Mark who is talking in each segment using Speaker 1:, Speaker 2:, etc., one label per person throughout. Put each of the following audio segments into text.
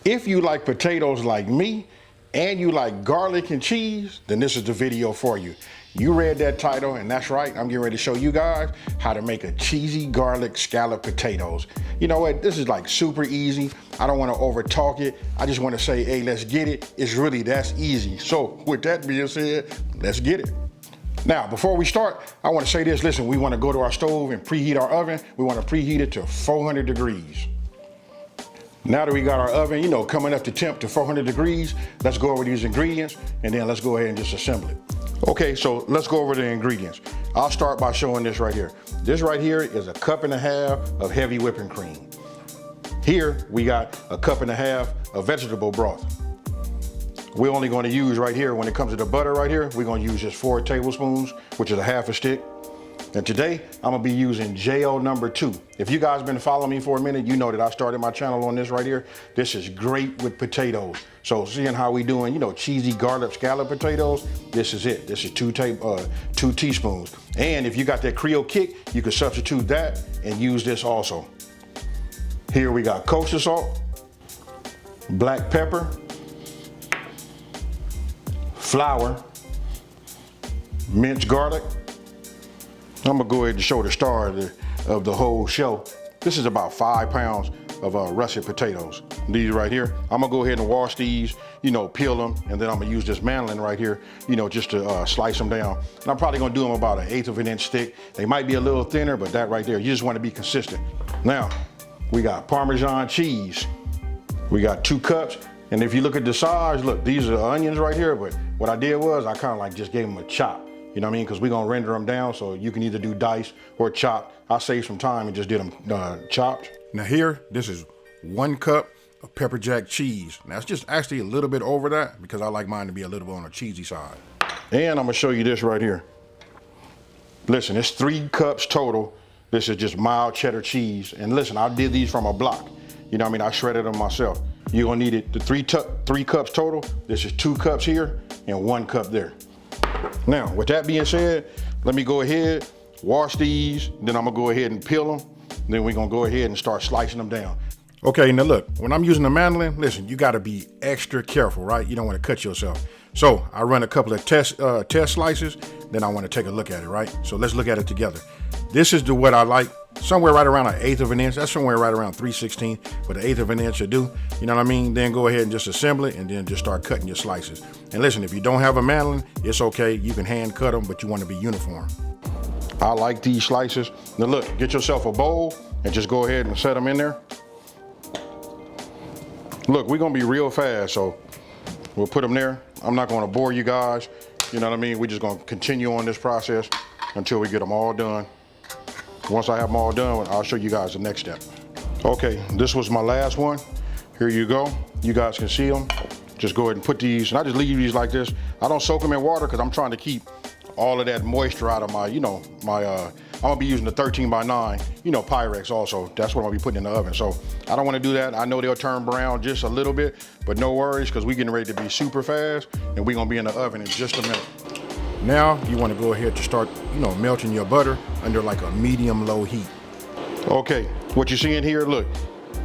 Speaker 1: If you like potatoes like me and you like garlic and cheese, then this is the video for you. You read that title, and that's right, I'm getting ready to show you guys how to make a cheesy garlic scalloped potatoes. You know what, this is like super easy. I don't want to over talk it. I just want to say, hey, let's get it. It's really that easy. So with that being said, let's get it. Now, before we start, I want to say this. Listen, we want to go to our stove and preheat our oven. We want to preheat it to 400 degrees. Now that we got our oven, coming up to temp to 400 degrees, let's go over these ingredients and then let's go ahead and just assemble it. Okay, so let's go over the ingredients. I'll start by showing this right here. This right here is a 1.5 cups of heavy whipping cream. Here, we got a 1.5 cups of vegetable broth. We're only going to use right here, when it comes to the butter right here, we're going to use just 4 tablespoons, which is a half a stick. And today, I'm gonna be using JO number 2. If you guys been following me for a minute, you know that I started my channel on this right here. This is great with potatoes. So seeing how we doing, cheesy garlic scallop potatoes, this is it. This is 2 teaspoons. And if you got that Creole kick, you can substitute that and use this also. Here we got kosher salt, black pepper, flour, minced garlic. I'm gonna go ahead and show the star of the whole show. This is about 5 pounds of russet potatoes. These right here, I'm gonna go ahead and wash these, peel them, and then I'm gonna use this mandolin right here, just to slice them down. And I'm probably gonna do them about 1/8 of an inch thick. They might be a little thinner, but that right there, you just wanna be consistent. Now, we got Parmesan cheese. We got 2 cups. And if you look at the size, look, these are onions right here, but what I did was I kind of like just gave them a chop. You know what I mean? Because we're gonna render them down, so you can either do diced or chopped. I saved some time and just did them chopped. Now here, this is 1 cup of pepper jack cheese. Now it's just actually a little bit over that because I like mine to be a little bit on the cheesy side. And I'm gonna show you this right here. Listen, it's 3 cups total. This is just mild cheddar cheese. And listen, I did these from a block. You know what I mean? I shredded them myself. You're gonna need it, the 3 cups total. This is 2 cups here and 1 cup there. Now, with that being said, let me go ahead, wash these, then I'm gonna go ahead and peel them. Then we're gonna go ahead and start slicing them down. Okay, now look, when I'm using the mandolin, listen, you gotta be extra careful, right? You don't wanna cut yourself. So I run a couple of test slices, then I wanna take a look at it, right? So let's look at it together. This is what I like, somewhere right around 1/8 of an inch. That's somewhere right around 3/16, but 1/8 of an inch should do. You know what I mean? Then go ahead and just assemble it and then just start cutting your slices. And listen, if you don't have a mandolin, it's okay. You can hand cut them, but you want to be uniform. I like these slices. Now look, get yourself a bowl and just go ahead and set them in there. Look, we're gonna be real fast, so we'll put them there. I'm not gonna bore you guys. You know what I mean? We're just gonna continue on this process until we get them all done. Once I have them all done, I'll show you guys the next step. Okay, this was my last one. Here you go. You guys can see them. Just go ahead and put these, and I just leave these like this. I don't soak them in water because I'm trying to keep all of that moisture out of my, I'm gonna be using the 13x9, Pyrex also. That's what I'm gonna be putting in the oven. So I don't wanna do that. I know they'll turn brown just a little bit, but no worries, because we're getting ready to be super fast, and we're gonna be in the oven in just a minute. Now you want to go ahead to start, melting your butter under like a medium-low heat. Okay, what you're seeing here, look,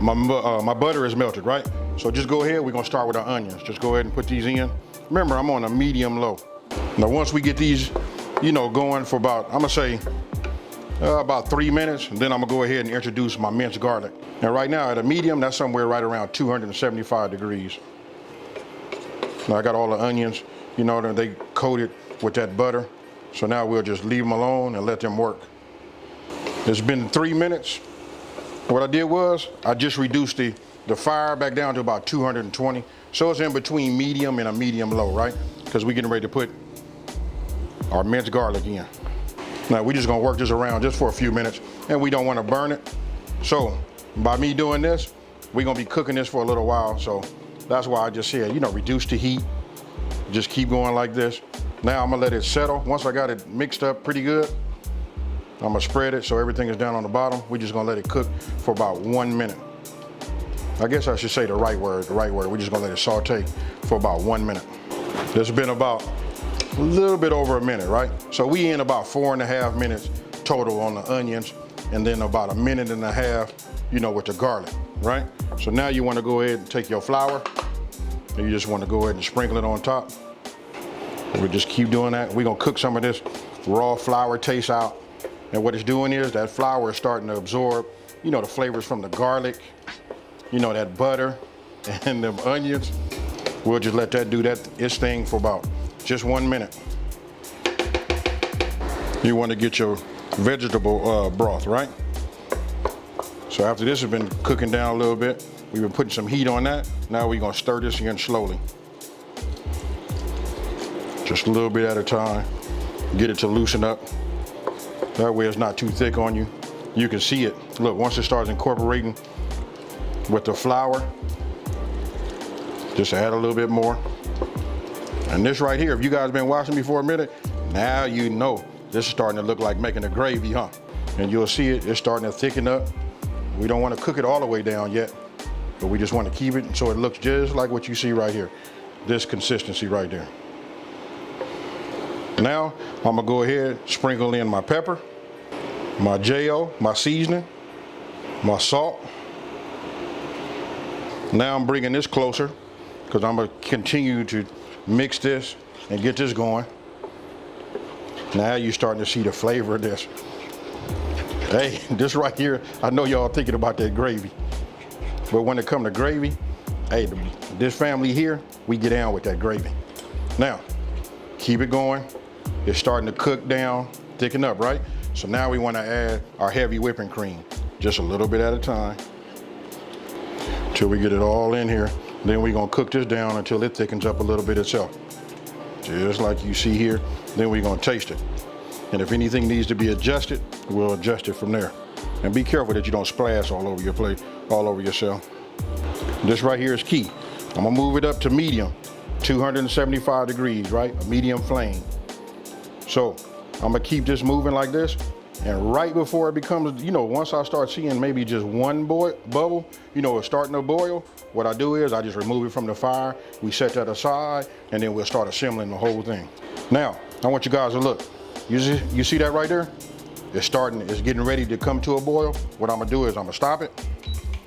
Speaker 1: my butter is melted, right? So just go ahead, we're gonna start with our onions. Just go ahead and put these in. Remember, I'm on a medium-low. Now once we get these, going for about, I'm gonna say, about 3 minutes, and then I'm gonna go ahead and introduce my minced garlic. Now right now at a medium, that's somewhere right around 275 degrees. Now I got all the onions, they coated with that butter. So now we'll just leave them alone and let them work. It's been 3 minutes. What I did was I just reduced the fire back down to about 220. So it's in between medium and a medium low, right? Because we're getting ready to put our minced garlic in. Now we're just gonna work this around just for a few minutes, and we don't wanna burn it. So by me doing this, we're gonna be cooking this for a little while. So that's why I just said, reduce the heat. Just keep going like this. Now I'm gonna let it settle. Once I got it mixed up pretty good, I'm gonna spread it so everything is down on the bottom. We're just gonna let it cook for about 1 minute. I guess I should say the right word. We're just gonna let it saute for about 1 minute. It's been about a little bit over a minute, right? So we in about 4.5 minutes total on the onions, and then about 1.5 minutes, with the garlic, right? So now you want to go ahead and take your flour and you just want to go ahead and sprinkle it on top. We just keep doing that. We're gonna cook some of this raw flour taste out. And what it's doing is that flour is starting to absorb, you know, the flavors from the garlic, you know, that butter and them onions. We'll just let that do its thing for about just 1 minute. You want to get your vegetable broth, right? So after this has been cooking down a little bit, we've been putting some heat on that. Now we're gonna stir this again slowly. Just a little bit at a time. Get it to loosen up. That way it's not too thick on you. You can see it. Look, once it starts incorporating with the flour, just add a little bit more. And this right here, if you guys been watching me for a minute, now you know this is starting to look like making a gravy, huh? And you'll see it's starting to thicken up. We don't want to cook it all the way down yet, but we just want to keep it so it looks just like what you see right here. This consistency right there. Now, I'm gonna go ahead, sprinkle in my pepper, my J.O., my seasoning, my salt. Now I'm bringing this closer because I'm gonna continue to mix this and get this going. Now you're starting to see the flavor of this. Hey, this right here, I know y'all thinking about that gravy, but when it comes to gravy, hey, this family here, we get down with that gravy. Now, keep it going. It's starting to cook down, thicken up, right? So now we want to add our heavy whipping cream, just a little bit at a time, till we get it all in here. Then we're gonna cook this down until it thickens up a little bit itself. Just like you see here, then we're gonna taste it. And if anything needs to be adjusted, we'll adjust it from there. And be careful that you don't splash all over your plate, all over yourself. This right here is key. I'm gonna move it up to medium, 275 degrees, right? A medium flame. So I'm gonna keep this moving like this, and right before it becomes, you know, once I start seeing maybe just one bubble, you know, it's starting to boil, what I do is I just remove it from the fire, we set that aside, and then we'll start assembling the whole thing. Now, I want you guys to look. You see that right there? It's getting ready to come to a boil. What I'm gonna do is I'm gonna stop it.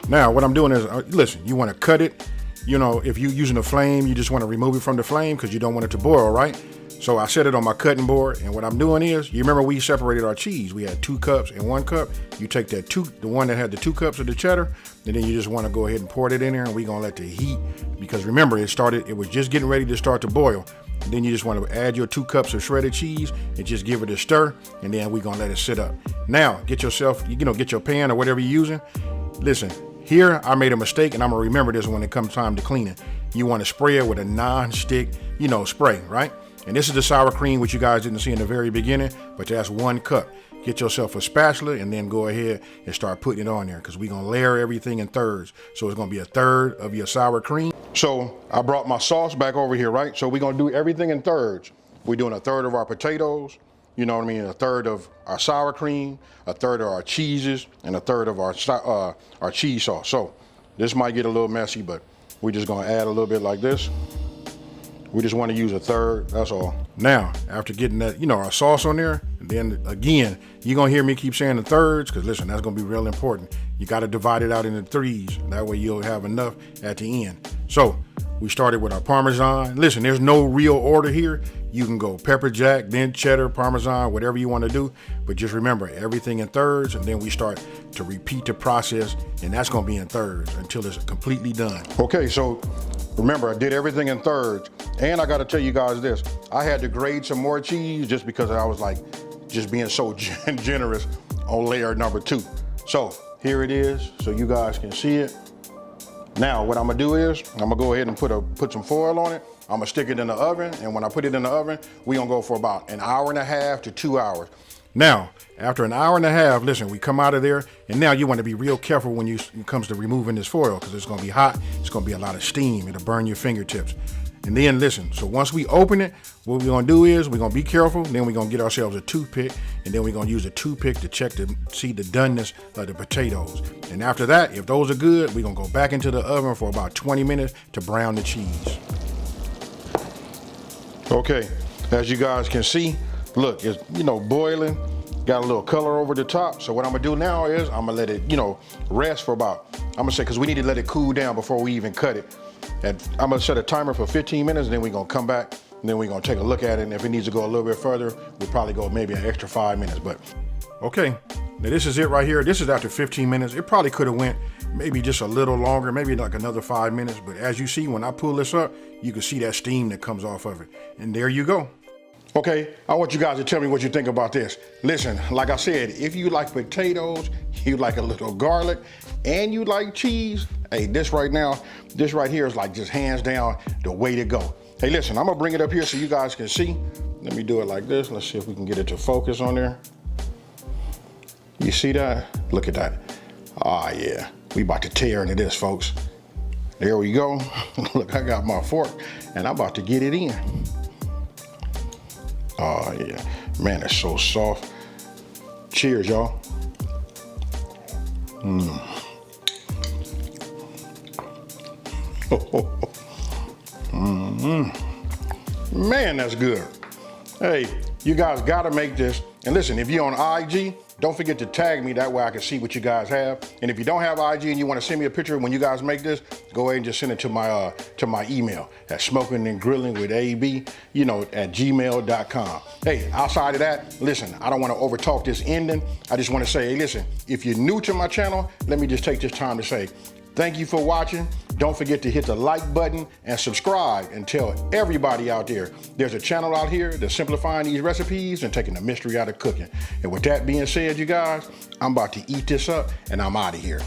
Speaker 1: Now, what I'm doing is, listen, you wanna cut it. You know, if you're using a flame, you just wanna remove it from the flame because you don't want it to boil, right? So I set it on my cutting board, and what I'm doing is, you remember we separated our cheese. We had 2 cups and 1 cup. You take the one that had the 2 cups of the cheddar, and then you just want to go ahead and pour it in there, and we're gonna let the heat, because remember it was just getting ready to start to boil. And then you just want to add your 2 cups of shredded cheese and just give it a stir, and then we're gonna let it sit up. Now, get yourself, get your pan or whatever you're using. Listen, here I made a mistake, and I'm gonna remember this when it comes time to clean it. You want to spray it with a non-stick, spray, right? And this is the sour cream, which you guys didn't see in the very beginning, but that's 1 cup. Get yourself a spatula and then go ahead and start putting it on there, because we're gonna layer everything in thirds. So it's gonna be 1/3 of your sour cream. So I brought my sauce back over here, right? So we're gonna do everything in thirds. We're doing 1/3 of our potatoes, you know what I mean? 1/3 of our sour cream, 1/3 of our cheeses, and 1/3 of our cheese sauce. So this might get a little messy, but we're just gonna add a little bit like this. We just want to use 1/3, that's all. Now, after getting that, our sauce on there, and then again, you're gonna hear me keep saying the thirds, because listen, that's gonna be real important. You gotta divide it out into 3s. That way you'll have enough at the end. So, we started with our Parmesan. Listen, there's no real order here. You can go pepper jack, then cheddar, Parmesan, whatever you want to do. But just remember, everything in thirds, and then we start to repeat the process, and that's gonna be in thirds until it's completely done. Okay, so remember, I did everything in thirds. And I gotta tell you guys this, I had to grade some more cheese just because I was like, just being so generous on layer number 2. So here it is, so you guys can see it. Now what I'm gonna do is, I'm gonna go ahead and put some foil on it. I'm gonna stick it in the oven, and when I put it in the oven, we gonna go for about 1.5 hours to 2 hours. Now, after 1.5 hours, listen, we come out of there, and now you want to be real careful when it comes to removing this foil, because it's gonna be hot, it's gonna be a lot of steam, it'll burn your fingertips. And then listen, so once we open it, what we're gonna do is we're gonna be careful, then we're gonna get ourselves a toothpick, and then we're gonna use a toothpick to check to see the doneness of the potatoes. And after that, if those are good, we're gonna go back into the oven for about 20 minutes to brown the cheese. Okay, as you guys can see, look, it's boiling, got a little color over the top. So what I'm gonna do now is I'm gonna let it, you know, rest for about, I'm gonna say, cause we need to let it cool down before we even cut it. And I'm gonna set a timer for 15 minutes, and then we're gonna come back, and then we're gonna take a look at it. And if it needs to go a little bit further, we'll probably go maybe an extra 5 minutes, but. Okay, now this is it right here. This is after 15 minutes. It probably could have went maybe just a little longer, maybe like another 5 minutes. But as you see, when I pull this up, you can see that steam that comes off of it. And there you go. Okay, I want you guys to tell me what you think about this. Listen, like I said, if you like potatoes, you like a little garlic, and you like cheese, hey, this right here is like just hands down the way to go. Hey, listen, I'm gonna bring it up here so you guys can see. Let me do it like this. Let's see if we can get it to focus on there. You see that? Look at that. Ah, yeah. We about to tear into this, folks. There we go. Look, I got my fork, and I'm about to get it in. Oh, yeah. Man, it's so soft. Cheers, y'all. Man, that's good. Hey, you guys gotta make this. And listen, if you're on IG, don't forget to tag me, that way I can see what you guys have. And if you don't have IG and you want to send me a picture when you guys make this, go ahead and just send it to my email at smokingandgrillingwithab, you know, at gmail.com. Hey, outside of that, listen, I don't want to overtalk this ending. I just want to say, hey, listen, if you're new to my channel, let me just take this time to say, thank you for watching. Don't forget to hit the like button and subscribe, and tell everybody out there there's a channel out here that's simplifying these recipes and taking the mystery out of cooking. And with that being said, you guys, I'm about to eat this up and I'm out of here.